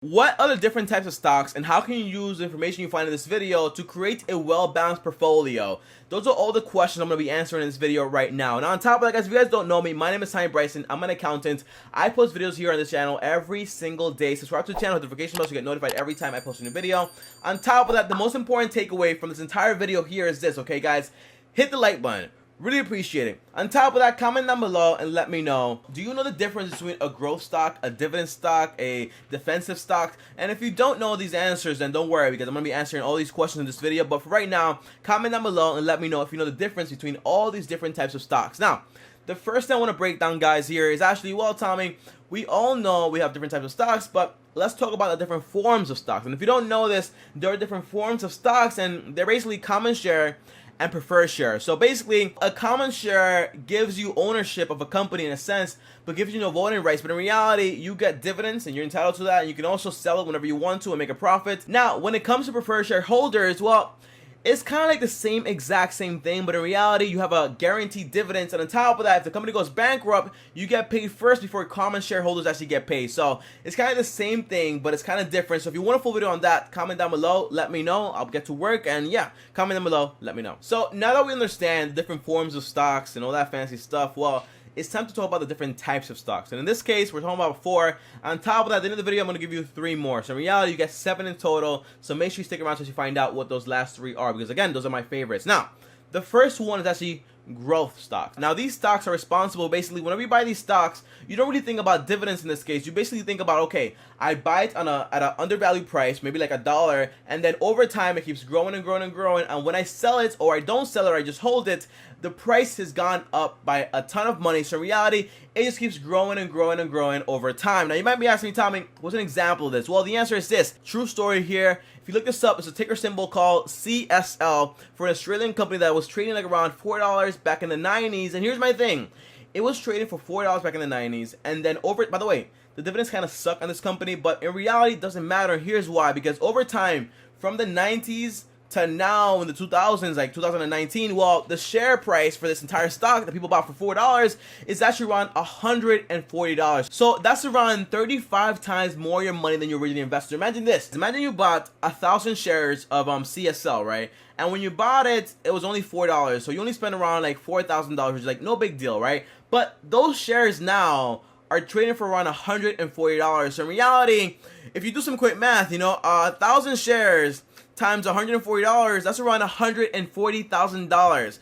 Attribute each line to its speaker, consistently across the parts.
Speaker 1: What are the different types of stocks and how can you use the information you find in this video to create a well-balanced portfolio? Those are all the questions I'm going to be answering in this video right now. And on top of that, guys, if you guys don't know me, my name is TommyBryson. I'm an accountant. I post videos here on this channel every single day. Subscribe to the channel with notification bells to get notified every time I post a new video. On top of that, the most important takeaway from this entire video here is this, okay, guys? Hit the like button. Really appreciate it. On top of that, comment down below and let me know, do you know the difference between a growth stock, a dividend stock, a defensive stock? And if you don't know these answers, then don't worry, because I'm going to be answering all these questions in this video. But for right now, comment down below and let me know if you know the difference between all these different types of stocks. Now, the first thing I want to break down, guys, here is actually, well, Tommy, we all know we have different types of stocks, but let's talk about the different forms of stocks. And if you don't know this, there are different forms of stocks, and they're basically common share and preferred share. So basically, a common share gives you ownership of a company in a sense, but gives you no voting rights. But in reality, you get dividends and you're entitled to that, and you can also sell it whenever you want to and make a profit. Now, when it comes to preferred shareholders, well, it's kind of like the exact same thing, but in reality, you have a guaranteed dividends, and on top of that, if the company goes bankrupt, you get paid first before common shareholders actually get paid. So it's kind of the same thing, but it's kind of different. So if you want a full video on that, comment down below, let me know. I'll get to work, and yeah, comment down below, let me know. So now that we understand the different forms of stocks and all that fancy stuff, well, it's time to talk about the different types of stocks. And in this case, we're talking about 4. On top of that, at the end of the video, I'm going to give you 3 more. So in reality, you get 7 in total. So make sure you stick around so you find out what those last 3 are, because again, those are my favorites. Now, the first one is actually growth stocks. Now, these stocks are responsible, basically, whenever you buy these stocks, you don't really think about dividends in this case. You basically think about, okay, I buy it at an undervalued price, maybe like $1, and then over time it keeps growing and growing and growing, and when I sell it or I don't sell it or I just hold it, the price has gone up by a ton of money. So in reality, it just keeps growing and growing and growing over time. Now, you might be asking me, Tommy, what's an example of this? Well, the answer is this. True story here. If you look this up, it's a ticker symbol called CSL for an Australian company that was trading like around $4 back in the 90s. And here's my thing. It was trading for $4 back in the 90s. And then by the way, the dividends kind of suck on this company, but in reality, it doesn't matter. Here's why. Because over time, from the 90s to now in the 2000s, like 2019, well, the share price for this entire stock that people bought for $4 is actually around $140. So that's around 35 times more your money than you originally invested. Imagine this. Imagine you bought 1,000 shares of CSL, right? And when you bought it, it was only $4. So you only spent around like $4,000, which is like no big deal, right? But those shares now are trading for around $140. So in reality, if you do some quick math, 1,000 shares times $140, that's around $140,000.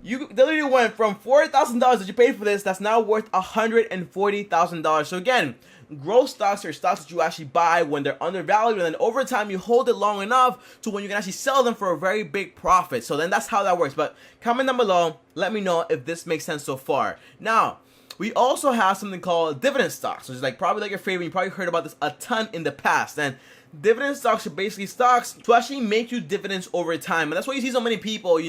Speaker 1: You literally went from $4,000 that you paid for this, that's now worth $140,000. So again, growth stocks are stocks that you actually buy when they're undervalued, and then over time you hold it long enough to when you can actually sell them for a very big profit. So then that's how that works. But comment down below, let me know if this makes sense so far. Now, we also have something called dividend stocks, which is probably like your favorite. You probably heard about this a ton in the past. And dividend stocks are basically stocks to actually make you dividends over time. And that's why you see so many people,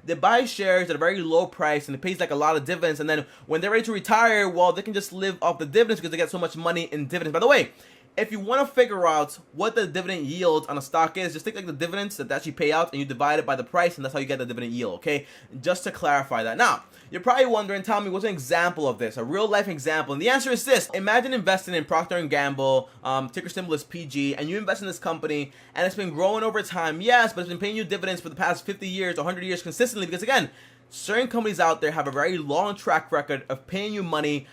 Speaker 1: they buy shares at a very low price and it pays like a lot of dividends. And then when they're ready to retire, well, they can just live off the dividends because they get so much money in dividends. By the way, if you want to figure out what the dividend yield on a stock is, just take like the dividends that actually pay out and you divide it by the price, and that's how you get the dividend yield, okay? Just to clarify that. Now, you're probably wondering, Tommy, what's an example of this? A real life example. And the answer is this. Imagine investing in Procter & Gamble, ticker symbol is PG, and you invest in this company and it's been growing over time, yes, but it's been paying you dividends for the past 50 years, 100 years consistently, because again, certain companies out there have a very long track record of paying you money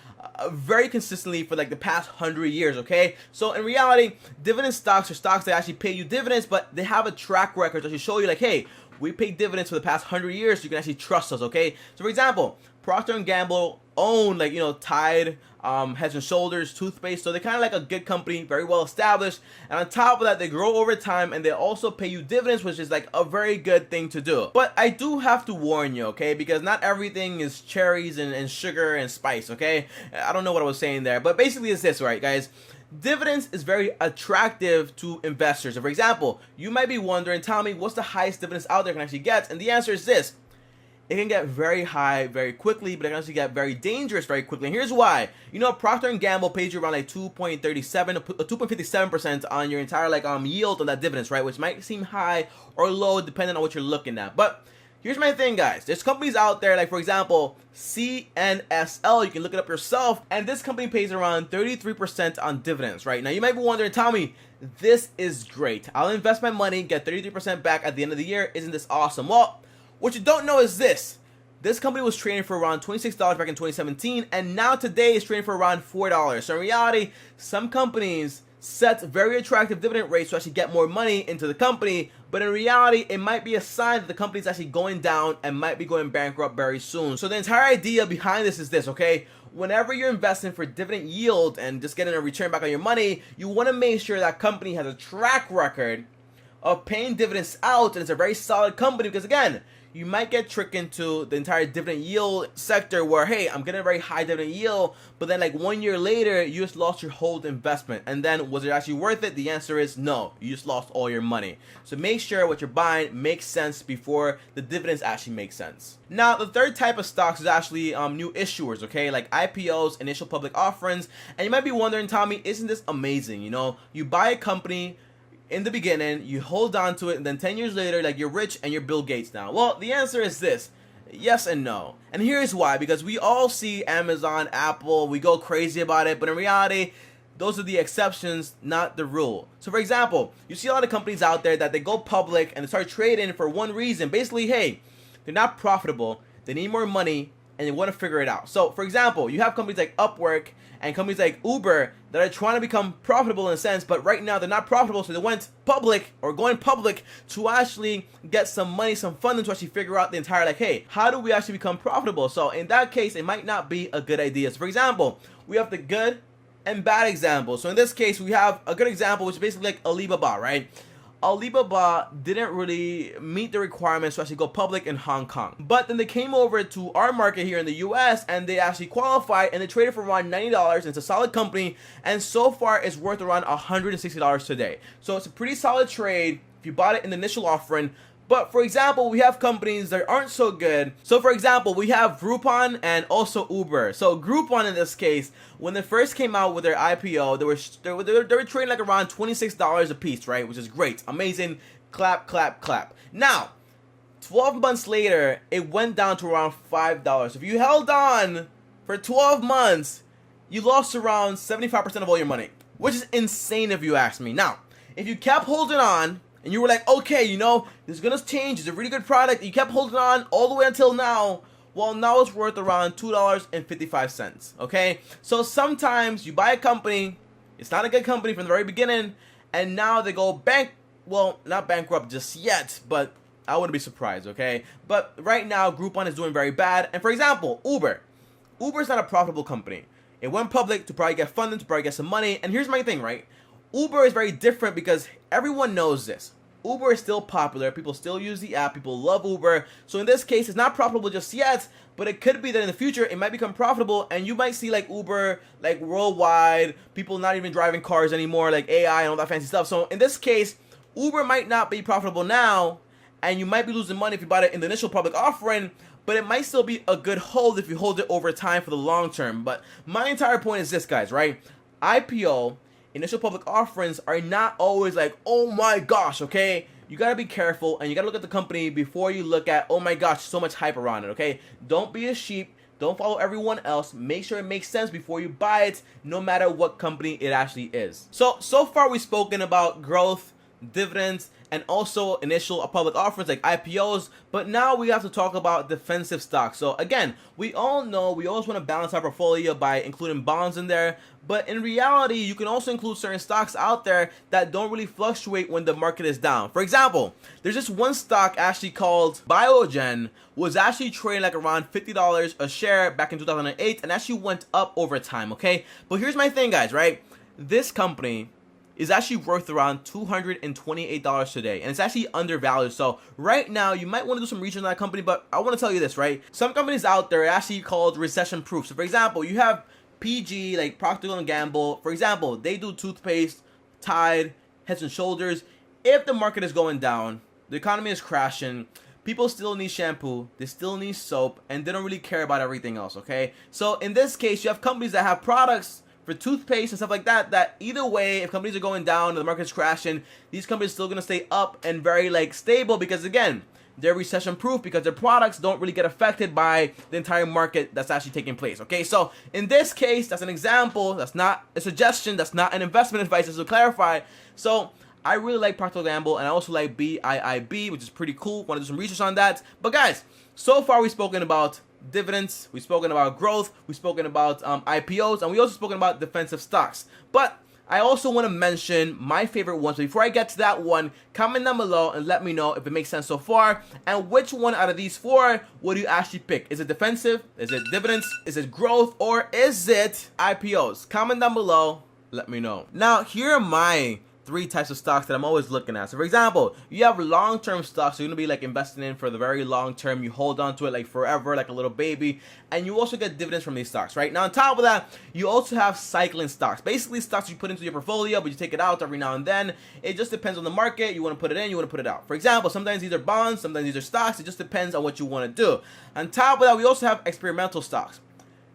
Speaker 1: very consistently for like the past 100 years, okay? So in reality, dividend stocks are stocks that actually pay you dividends, but they have a track record to actually show you like, hey, we pay dividends for the past 100 years, so you can actually trust us, okay? So for example, Procter & Gamble own Tide, Head and Shoulders, toothpaste, so they're kind of like a good company, very well established, and on top of that, they grow over time, and they also pay you dividends, which is like a very good thing to do. But I do have to warn you, okay, because not everything is cherries and sugar and spice, okay? I don't know what I was saying there, but basically it's this, right, guys? Dividends is very attractive to investors. So for example, you might be wondering, Tommy, what's the highest dividends out there can actually get? And the answer is this. It can get very high very quickly, but it can also get very dangerous very quickly. And here's why. Procter & Gamble pays you around like 2.57% on your entire yield on that dividends, right? Which might seem high or low depending on what you're looking at. But here's my thing, guys. There's companies out there, like for example, CNSL. You can look it up yourself. And this company pays around 33% on dividends, right? Now you might be wondering, Tommy, this is great. I'll invest my money, get 33% back at the end of the year. Isn't this awesome? Well, what you don't know is this. This company was trading for around $26 back in 2017, and now today is trading for around $4. So in reality, some companies set very attractive dividend rates to actually get more money into the company, but in reality, it might be a sign that the company is actually going down and might be going bankrupt very soon. So the entire idea behind this is this, okay? Whenever you're investing for dividend yield and just getting a return back on your money, you want to make sure that company has a track record of paying dividends out, and it's a very solid company, because again, you might get tricked into the entire dividend yield sector where, hey, I'm getting a very high dividend yield, but then like 1 year later, you just lost your whole investment. And then was it actually worth it? The answer is no. You just lost all your money. So make sure what you're buying makes sense before the dividends actually make sense. Now, the third type of stocks is actually new issuers, okay? Like IPOs, initial public offerings. And you might be wondering, Tommy, isn't this amazing? You know, you buy a company in the beginning, you hold on to it, and then 10 years later, like, you're rich and you're Bill Gates now. Well, the answer is this: yes and no. And here's why. Because we all see Amazon, Apple, we go crazy about it, but in reality, those are the exceptions, not the rule. So for example, you see a lot of companies out there that they go public and they start trading for one reason. Basically, hey, they're not profitable, they need more money, and they want to figure it out. So for example, you have companies like Upwork and companies like Uber that are trying to become profitable in a sense, but right now they're not profitable, so they went public or going public to actually get some money, some funding to actually figure out the entire, like, hey, how do we actually become profitable? So in that case, it might not be a good idea. So for example, we have the good and bad example. So in this case, we have a good example, which is basically like Alibaba, right? Alibaba didn't really meet the requirements to actually go public in Hong Kong. But then they came over to our market here in the US and they actually qualified, and they traded for around $90. And it's a solid company, and so far it's worth around $160 today. So it's a pretty solid trade if you bought it in the initial offering. But for example, we have companies that aren't so good. So for example, we have Groupon and also Uber. So Groupon in this case, when they first came out with their IPO, they were trading like around $26 a piece, right? Which is great, amazing, clap, clap, clap. Now, 12 months later, it went down to around $5. If you held on for 12 months, you lost around 75% of all your money, which is insane if you ask me. Now, if you kept holding on, and you were like, okay, you know, this is going to change, it's a really good product, you kept holding on all the way until now, well, now it's worth around $2.55, okay? So sometimes you buy a company, it's not a good company from the very beginning, and now they go well, not bankrupt just yet, but I wouldn't be surprised, okay? But right now, Groupon is doing very bad. And for example, Uber is not a profitable company. It went public to probably get funding, to probably get some money, and here's my thing, right? Uber is very different because everyone knows this. Uber is still popular. People still use the app. People love Uber. So in this case, it's not profitable just yet, but it could be that in the future, it might become profitable, and you might see like Uber, like worldwide, people not even driving cars anymore, like AI and all that fancy stuff. So in this case, Uber might not be profitable now, and you might be losing money if you bought it in the initial public offering, but it might still be a good hold if you hold it over time for the long term. But my entire point is this, guys, right? IPO, initial public offerings, are not always like, oh my gosh, okay? You gotta be careful, and you gotta look at the company before you look at, oh my gosh, so much hype around it, okay? Don't be a sheep. Don't follow everyone else. Make sure it makes sense before you buy it, no matter what company it actually is. So far we've spoken about growth, dividends, and also initial public offerings like IPOs, but now we have to talk about defensive stocks. So again, we all know we always want to balance our portfolio by including bonds in there, but in reality, you can also include certain stocks out there that don't really fluctuate when the market is down. For example, there's this one stock actually called Biogen, was actually trading like around $50 a share back in 2008, and actually went up over time, okay? But here's my thing, guys, right? This company is actually worth around $228 today, and it's actually undervalued. So right now, you might want to do some research on that company, but I want to tell you this, right? Some companies out there are actually called recession-proof. So for example, you have PG, like Procter & Gamble. For example, they do toothpaste, Tide, Head and Shoulders. If the market is going down, the economy is crashing, people still need shampoo, they still need soap, and they don't really care about everything else, okay? So in this case, you have companies that have products for toothpaste and stuff like that, that either way, if companies are going down and the market's crashing, these companies are still going to stay up and very like stable, because again, they're recession proof because their products don't really get affected by the entire market that's actually taking place. Okay, so in this case, that's an example. That's not a suggestion. That's not an investment advice, just to clarify. So I really like Procter & Gamble, and I also like BIIB, which is pretty cool. Want to do some research on that. But guys, so far we've spoken about dividends, we've spoken about growth, we've spoken about IPOs, and we also spoken about defensive stocks. But I also want to mention my favorite ones. Before I get to that one, comment down below and let me know if it makes sense so far, and which one out of these four would you actually pick? Is it defensive? Is it dividends? Is it growth? Or is it IPOs? Comment down below, let me know. Now, here are my 3 types of stocks that I'm always looking at. So for example, you have long-term stocks, so you're gonna be like investing in for the very long term. You hold on to it like forever, like a little baby, and you also get dividends from these stocks, right? Now on top of that, you also have cycling stocks, basically stocks you put into your portfolio, but you take it out every now and then. It just depends on the market. You want to put it in, you want to put it out. For example, sometimes these are bonds, sometimes these are stocks. It just depends on what you want to do. On top of that, we also have experimental stocks.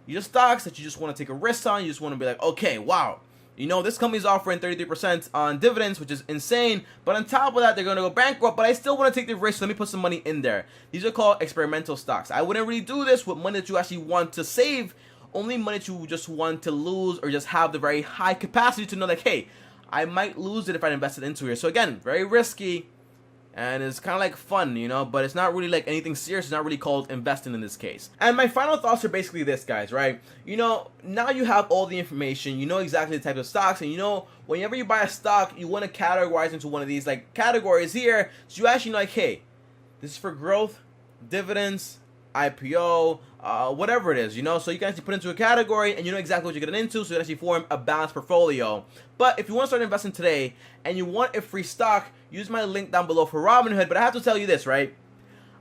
Speaker 1: These are stocks that you just want to take a risk on. You just want to be like, okay, wow, you know, this company's offering 33% on dividends, which is insane. But on top of that, they're going to go bankrupt, but I still want to take the risk. So let me put some money in there. These are called experimental stocks. I wouldn't really do this with money that you actually want to save. Only money that you just want to lose, or just have the very high capacity to know like, hey, I might lose it if I invested into here. So again, very risky. And it's kind of like fun, you know, but it's not really like anything serious. It's not really called investing in this case. And my final thoughts are basically this, guys, right? You know, now you have all the information. You know exactly the type of stocks. And you know, whenever you buy a stock, you want to categorize into one of these like categories here. So you actually know like, hey, this is for growth, dividends, IPO, whatever it is, you know, so you can actually put into a category and you know exactly what you're getting into, so you can actually form a balanced portfolio. But if you want to start investing today and you want a free stock, use my link down below for Robinhood. But I have to tell you this, right?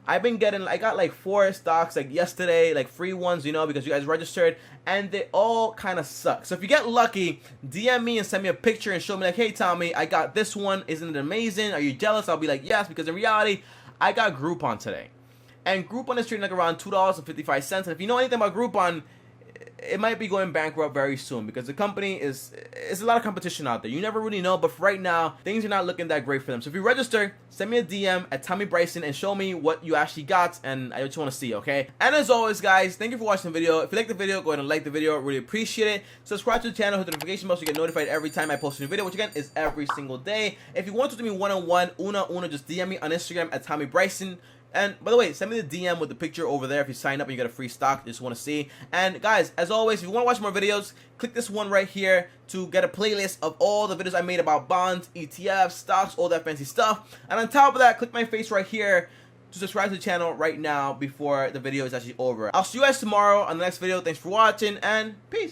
Speaker 1: I got like 4 stocks like yesterday, like free ones, you know, because you guys registered, and they all kind of suck. So if you get lucky, DM me and send me a picture and show me like, hey Tommy, I got this one, isn't it amazing? Are you jealous? I'll be like, yes, because in reality, I got Groupon today. And Groupon is trading like around $2.55. And if you know anything about Groupon, it might be going bankrupt very soon because the company is a lot of competition out there. You never really know, but for right now, things are not looking that great for them. So if you register, send me a DM at TommyBryson and show me what you actually got, and I just want to see, okay? And as always, guys, thank you for watching the video. If you like the video, go ahead and like the video. I really appreciate it. Subscribe to the channel, hit the notification bell so you get notified every time I post a new video, which again is every single day. If you want to do me one-on-one, una, just DM me on Instagram at TommyBryson. And by the way, send me the DM with the picture over there if you sign up and you get a free stock. Just want to see. And guys, as always, if you want to watch more videos, click this one right here to get a playlist of all the videos I made about bonds, ETFs, stocks, all that fancy stuff. And on top of that, click my face right here to subscribe to the channel right now before the video is actually over. I'll see you guys tomorrow on the next video. Thanks for watching, and peace.